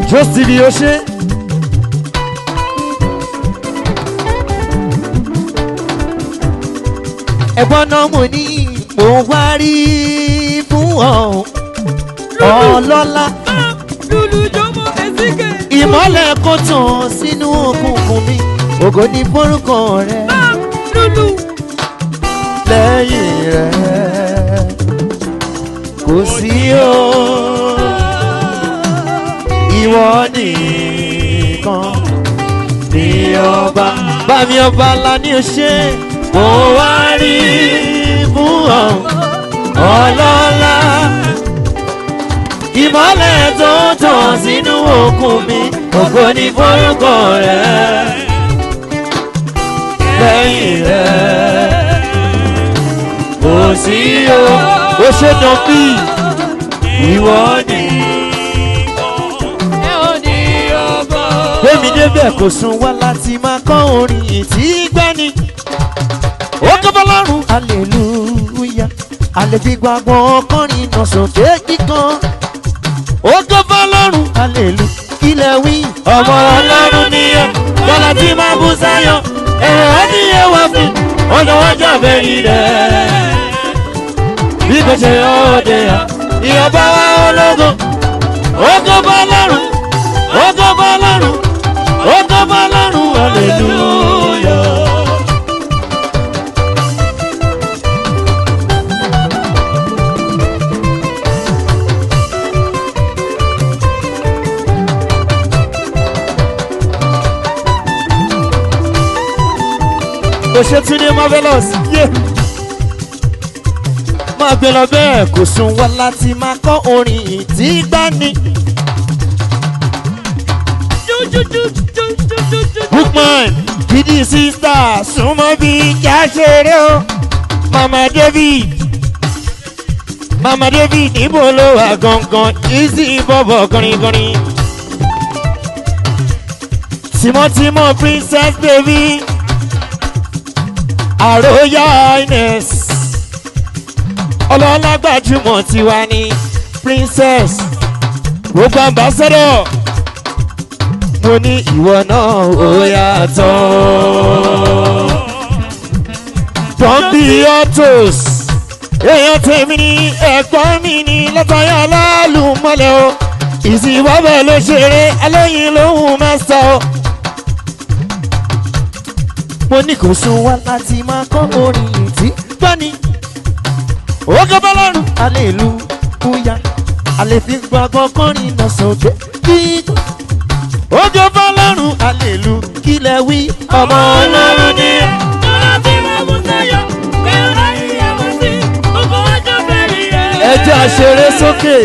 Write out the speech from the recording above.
Jọ́sìrì ó ṣe. Ẹ̀gbọ́n náà mo ní mo wá rí fún ọ ọlọ́lá. Lulu Jomo Ezike. Ìmọ́lẹ̀ kò tàn sínú òkùnkùn mi, ògo ní forúkọ rẹ. Lulu. Lẹ́yìn rẹ̀ kò sí o, ìwọ nìkan ni ọba. Bàmí ọba ńlá ni ó ṣe. Mo wá rí fún ọ ọlọ́lá. Ìmọ́lẹ̀ tó tàn sínú òkun mi, ògo ní forúkọ rẹ̀. Lẹ́yìn rẹ̀ kò sí o. Ó ṣe dán bí ìwọ nìkan. Ẹ ò ní ọba. Gbémi débẹ̀ kò sùn wá láti máa kọ́ orin ìtí gbẹ́ni. Ó kọ́bọ́ lọ́rùn hallelujah. Àlè fi gbàgbọ́ ọkọrin náà sókè kíkan. Ó kọ́bọ́ lọ́rùn hallelujah. Kílẹ̀ wí ọmọ ọlọ́run nìyẹn. Bọ́lá tí máa bú sáyọ̀. Ẹ̀rọ adìyẹ wá fún ọjọ́ wájà bẹ́ẹ̀ rẹ̀. Bí kò ṣe ọdẹ yà, ìyọba wa ológo. Ó kọ́bọ́ lọ́rùn, ó kọ́bọ́ lọ́rùn, ó kọ́bọ́ lọ́rùn hallelujah. Kò ṣe tún ní marvelous yé. Máa gbé lọ bẹ́ẹ̀ kò sùn wá láti máa kọ́ orin ìtí gbani. Bookman gidi sista súnmọ́ bí kíá ṣeré o. Mama David níbo ló wà gangan easy bọ́bọ̀ kọrin. Tímọ́tímọ́ Princess Baby. Àròyá Ines ọlọ́lá gbajúmọ̀ tiwa ní Princess gbogbo ambassador. Mo ní ìwọ náà ó yàtọ̀. Pọ́ńpì autos èèyàn tèmi ní ẹ̀gbọ́n mi ní lọ́tọ̀ọ́yà lálùmọ́lẹ̀ o. Ìsìnbọ̀bọ̀ ló ṣeré alóyin lóhùn mẹ́sà o. Mo ní kò sùn wá láti máa kọ́ orin ìtí gbani. Ó kọ́bọ́ lọ́rùn hallelujah. Àlè fi gbàgbọ́ kọrin náà sókè kíkọ́. Ó kọ́bọ́ lọ́rùn hallelujah. Kílẹ̀ wí ọmọ ọlọ́run ni. Bọ́lá tí máa bú sáyọ̀. Ẹ̀rọ adìyẹ wá sí. Ògo wájà bẹ́ẹ̀ rẹ̀. Ẹ jẹ́ àṣeré sókè.